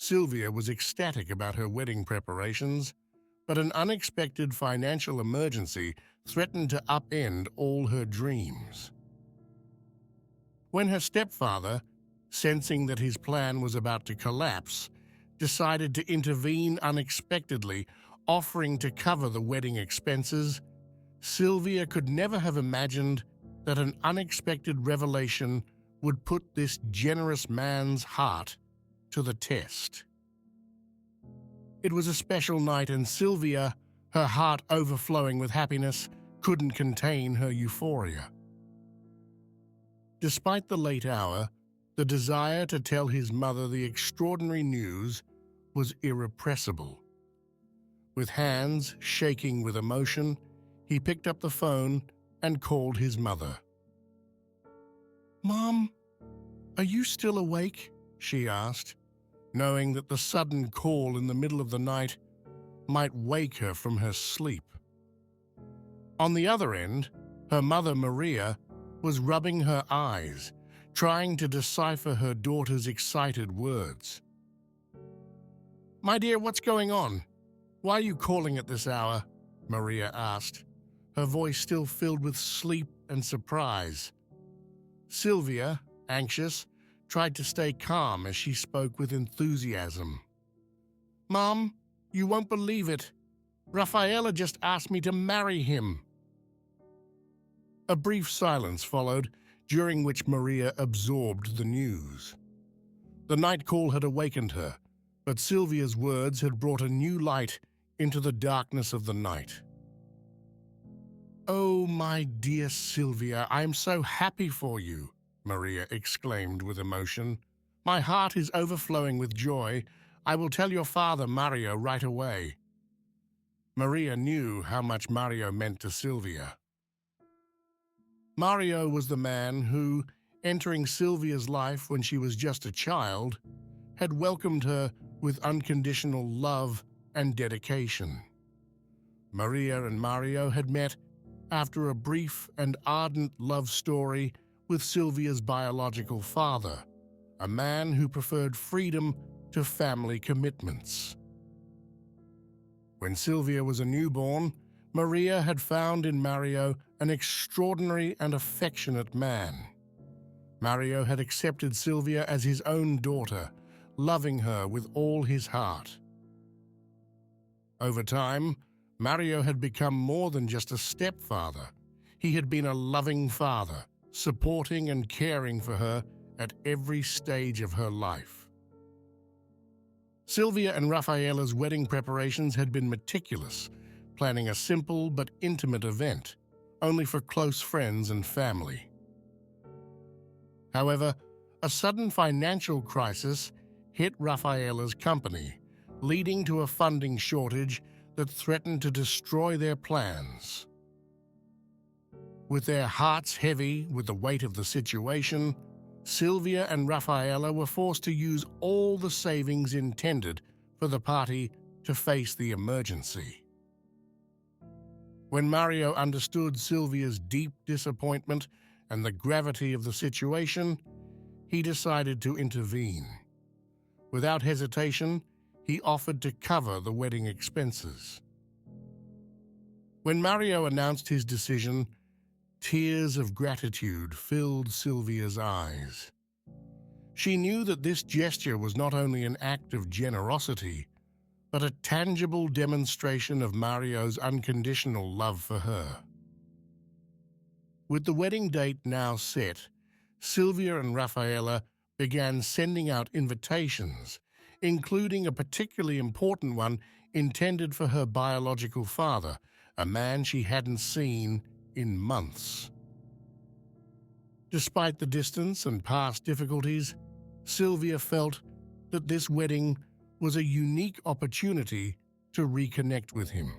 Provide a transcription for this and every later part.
Sylvia was ecstatic about her wedding preparations, but an unexpected financial emergency threatened to upend all her dreams. When her stepfather, sensing that his plan was about to collapse, decided to intervene unexpectedly, offering to cover the wedding expenses, Sylvia could never have imagined that an unexpected revelation would put this generous man's heart to the test. It was a special night, and Sylvia, her heart overflowing with happiness, couldn't contain her euphoria. Despite the late hour, the desire to tell his mother the extraordinary news was irrepressible. With hands shaking with emotion, he picked up the phone and called his mother. "Mom, are you still awake?" she asked, knowing that the sudden call in the middle of the night might wake her from her sleep. On the other end, her mother, Maria, was rubbing her eyes, trying to decipher her daughter's excited words. "My dear, what's going on? Why are you calling at this hour?" Maria asked, her voice still filled with sleep and surprise. Sylvia, anxious, tried to stay calm as she spoke with enthusiasm. "Mom, you won't believe it. Raffaella just asked me to marry him." A brief silence followed, during which Maria absorbed the news. The night call had awakened her, but Sylvia's words had brought a new light into the darkness of the night. "Oh, my dear Sylvia, I am so happy for you," Maria exclaimed with emotion. "My heart is overflowing with joy. I will tell your father, Mario, right away." Maria knew how much Mario meant to Sylvia. Mario was the man who, entering Sylvia's life when she was just a child, had welcomed her with unconditional love and dedication. Maria and Mario had met after a brief and ardent love story with Sylvia's biological father, a man who preferred freedom to family commitments. When Sylvia was a newborn, Maria had found in Mario an extraordinary and affectionate man. Mario had accepted Sylvia as his own daughter, loving her with all his heart. Over time, Mario had become more than just a stepfather. He had been a loving father, supporting and caring for her at every stage of her life. Sylvia and Raffaella's wedding preparations had been meticulous, planning a simple but intimate event, only for close friends and family. However, a sudden financial crisis hit Raffaella's company, leading to a funding shortage that threatened to destroy their plans. With their hearts heavy with the weight of the situation, Sylvia and Raffaella were forced to use all the savings intended for the party to face the emergency. When Mario understood Sylvia's deep disappointment and the gravity of the situation, he decided to intervene. Without hesitation, he offered to cover the wedding expenses. When Mario announced his decision, tears of gratitude filled Sylvia's eyes. She knew that this gesture was not only an act of generosity, but a tangible demonstration of Mario's unconditional love for her. With the wedding date now set, Sylvia and Raffaella began sending out invitations, including a particularly important one intended for her biological father, a man she hadn't seen in months. Despite the distance and past difficulties, Sylvia felt that this wedding was a unique opportunity to reconnect with him.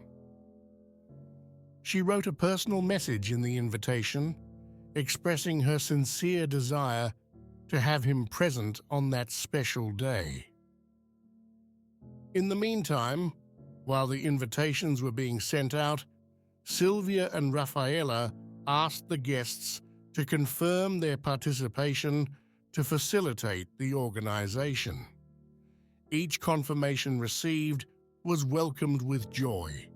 She wrote a personal message in the invitation, expressing her sincere desire to have him present on that special day. In the meantime, while the invitations were being sent out, Sylvia and Raffaella asked the guests to confirm their participation to facilitate the organization. Each confirmation received was welcomed with joy,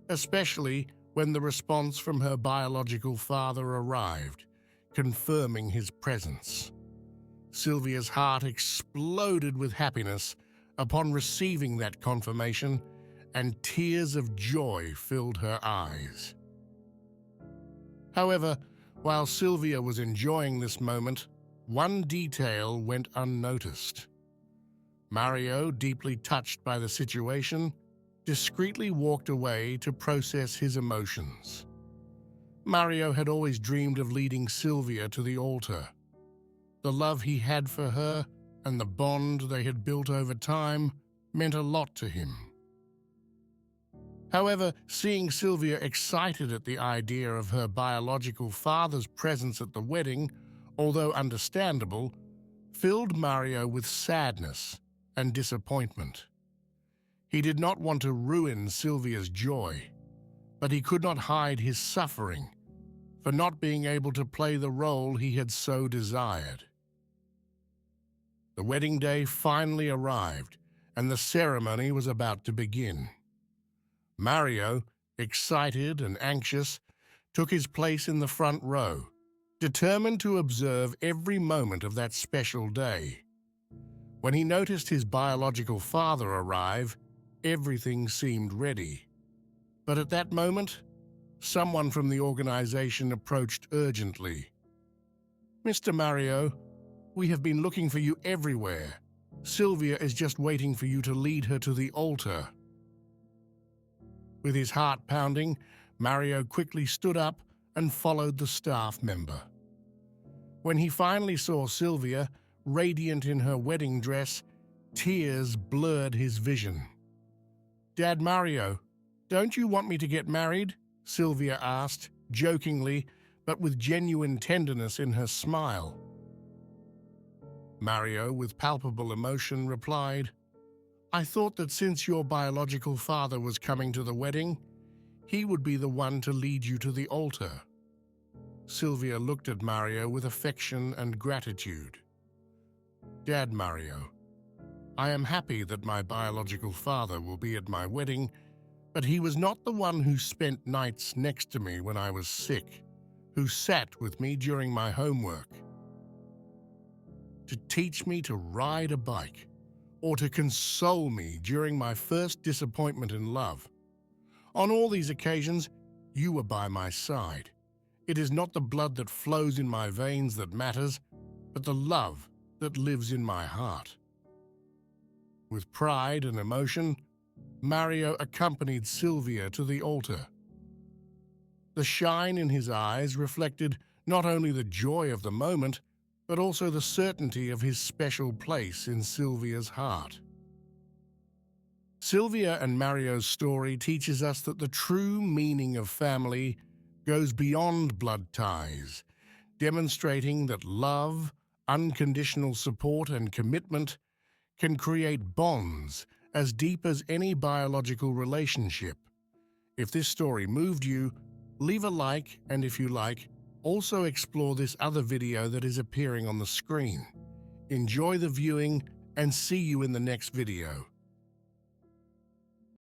especially when the response from her biological father arrived, confirming his presence. Sylvia's heart exploded with happiness upon receiving that confirmation, and tears of joy filled her eyes. However, while Sylvia was enjoying this moment, one detail went unnoticed. Mario, deeply touched by the situation, discreetly walked away to process his emotions. Mario had always dreamed of leading Sylvia to the altar. The love he had for her and the bond they had built over time meant a lot to him. However, seeing Sylvia excited at the idea of her biological father's presence at the wedding, although understandable, filled Mario with sadness and disappointment. He did not want to ruin Sylvia's joy, but he could not hide his suffering for not being able to play the role he had so desired. The wedding day finally arrived, and the ceremony was about to begin. Mario, excited and anxious, took his place in the front row, determined to observe every moment of that special day. When he noticed his biological father arrive, everything seemed ready. But at that moment, someone from the organization approached urgently. "Mr. Mario, we have been looking for you everywhere. Sylvia is just waiting for you to lead her to the altar." With his heart pounding, Mario quickly stood up and followed the staff member. When he finally saw Sylvia, radiant in her wedding dress, tears blurred his vision. "Dad Mario, don't you want me to get married?" Sylvia asked, jokingly, but with genuine tenderness in her smile. Mario, with palpable emotion, replied, "I thought that since your biological father was coming to the wedding, he would be the one to lead you to the altar." Sylvia looked at Mario with affection and gratitude. "Dad Mario, I am happy that my biological father will be at my wedding, but he was not the one who spent nights next to me when I was sick, who sat with me during my homework, to teach me to ride a bike, or to console me during my first disappointment in love. On all these occasions, you were by my side. It is not the blood that flows in my veins that matters, but the love that lives in my heart." With pride and emotion, Mario accompanied Sylvia to the altar. The shine in his eyes reflected not only the joy of the moment, but also the certainty of his special place in Sylvia's heart. Sylvia and Mario's story teaches us that the true meaning of family goes beyond blood ties, demonstrating that love, unconditional support, and commitment can create bonds as deep as any biological relationship. If this story moved you, leave a like, and if you like, also explore this other video that is appearing on the screen. Enjoy the viewing and see you in the next video.